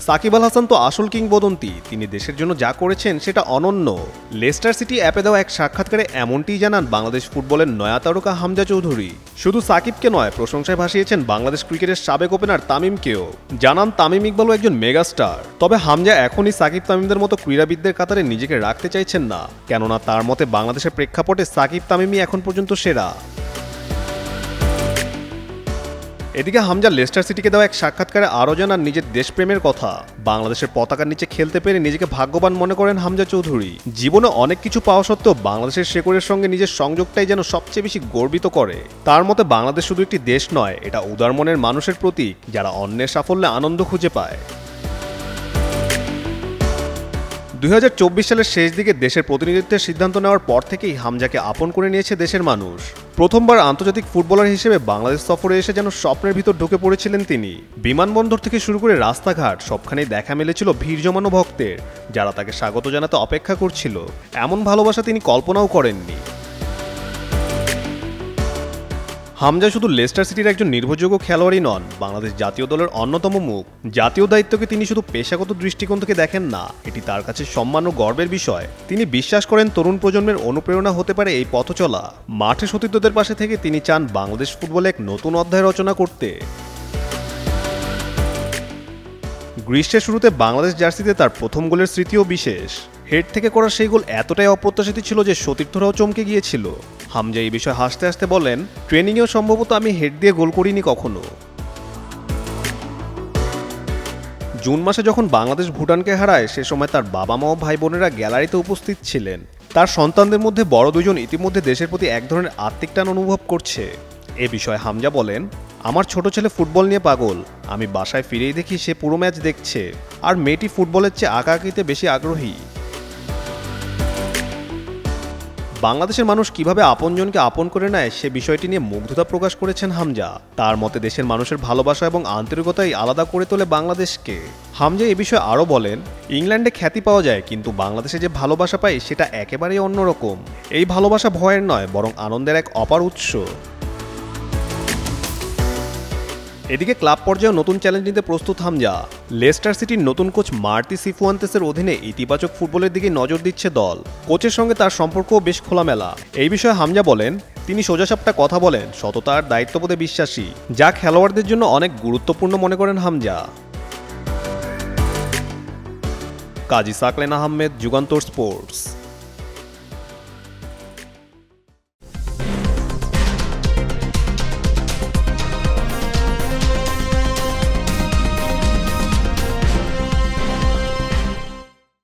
সাকিব আল হাসান তো আসল কিংবদন্তি, তিনি দেশের জন্য যা করেছেন সেটা অনন্য। লেস্টার সিটি অ্যাপে দেওয়া এক সাক্ষাৎকারে এমনটিই জানান বাংলাদেশ ফুটবলের নয়া তারকা হামজা চৌধুরী। শুধু সাকিবকে নয়, প্রশংসায় ভাসিয়েছেন বাংলাদেশ ক্রিকেটের সাবেক ওপেনার তামিমকেও। জানান তামিম ইকবালও একজন মেগাস্টার, তবে হামজা এখনই সাকিব তামিমদের মতো ক্রীড়াবিদদের কাতারে নিজেকে রাখতে চাইছেন না, কেননা তার মতে বাংলাদেশের প্রেক্ষাপটে সাকিব তামিমই এখন পর্যন্ত সেরা। এদিকে হামজা লেস্টার সিটিকে দেওয়া এক সাক্ষাৎকারে আরও জানান নিজের দেশপ্রেমের কথা। বাংলাদেশের পতাকার নিচে খেলতে পেরে নিজেকে ভাগ্যবান মনে করেন হামজা চৌধুরী। জীবনে অনেক কিছু পাওয়া সত্ত্বেও বাংলাদেশের শেকড়ের সঙ্গে নিজের সংযোগটাই যেন সবচেয়ে বেশি গর্বিত করে। তার মতে বাংলাদেশ শুধু একটি দেশ নয়, এটা উদার মনের মানুষের প্রতীক, যারা অন্যের সাফল্যে আনন্দ খুঁজে পায়। 2024 সালের শেষ দিকে দেশের প্রতিনিধিত্বের সিদ্ধান্ত নেওয়ার পর থেকেই হামজাকে আপন করে নিয়েছে দেশের মানুষ। প্রথমবার আন্তর্জাতিক ফুটবলার হিসেবে বাংলাদেশ সফরে এসে যেন স্বপ্নের ভিতর ঢুকে পড়েছিলেন তিনি। বিমানবন্দর থেকে শুরু করে রাস্তাঘাট সবখানেই দেখা মিলেছিল ভিড় জমানো ভক্তের, যারা তাকে স্বাগত জানাতে অপেক্ষা করছিল। এমন ভালোবাসা তিনি কল্পনাও করেননি। হামজা শুধু লেস্টার সিটির একজন নির্ভরযোগ্য খেলোয়াড়ই নন, বাংলাদেশ জাতীয় দলের অন্যতম মুখ। জাতীয় দায়িত্বকে তিনি শুধু পেশাগত দৃষ্টিকোণ থেকে দেখেন না, এটি তার কাছে সম্মান ও গর্বের বিষয়। তিনি বিশ্বাস করেন তরুণ প্রজন্মের অনুপ্রেরণা হতে পারে এই পথ চলা। মাঠে সতীর্থদের পাশে থেকে তিনি চান বাংলাদেশ ফুটবলে এক নতুন অধ্যায় রচনা করতে। গ্রীষ্মের শুরুতে বাংলাদেশ জার্সিতে তার প্রথম গোলের স্মৃতিও বিশেষ। হেড থেকে করা সেই গোল এতটাই অপ্রত্যাশিত ছিল যে সতীর্থরাও চমকে গিয়েছিল। হামজা এই বিষয়ে হাসতে হাসতে বলেন, ট্রেনিংয়েও সম্ভবত আমি হেড দিয়ে গোল করিনি কখনো। জুন মাসে যখন বাংলাদেশ ভুটানকে হারায়, সে সময় তার বাবা মা ও ভাই বোনেরা গ্যালারিতে উপস্থিত ছিলেন। তার সন্তানদের মধ্যে বড় দুজন ইতিমধ্যে দেশের প্রতি এক ধরনের আত্মিক টান অনুভব করছে। এ বিষয়ে হামজা বলেন, আমার ছোট ছেলে ফুটবল নিয়ে পাগল। আমি বাসায় ফিরেই দেখি সে পুরো ম্যাচ দেখছে, আর মেয়েটি ফুটবলের চেয়ে আঁকাআঁকিতে বেশি আগ্রহী। বাংলাদেশের মানুষ কিভাবে আপনজনকে আপন করে নেয় সে বিষয়টি নিয়ে মুগ্ধতা প্রকাশ করেছেন হামজা। তার মতে দেশের মানুষের ভালোবাসা এবং আন্তরিকতাই আলাদা করে তোলে বাংলাদেশকে। হামজা এ বিষয়ে আরও বলেন, ইংল্যান্ডে খ্যাতি পাওয়া যায়, কিন্তু বাংলাদেশে যে ভালোবাসা পাই সেটা একেবারেই অন্যরকম। এই ভালোবাসা ভয়ের নয়, বরং আনন্দের এক অপার উৎস। এদিকে ক্লাব পর্যায়ে নতুন চ্যালেঞ্জ নিতে প্রস্তুত হামজা। লেস্টার সিটির নতুন কোচ মার্তি সিফুয়ান্তেসের অধীনে ইতিবাচক ফুটবলের দিকে নজর দিচ্ছে দল। কোচের সঙ্গে তার সম্পর্কও বেশ খোলামেলা। এই বিষয়ে হামজা বলেন, তিনি সোজাসাপটা কথা বলেন, সততা আর দায়িত্ববোধে বিশ্বাসী, যা খেলোয়াড়দের জন্য অনেক গুরুত্বপূর্ণ মনে করেন হামজা। কাজী সাকলেন আহমেদ, যুগান্তর স্পোর্টস।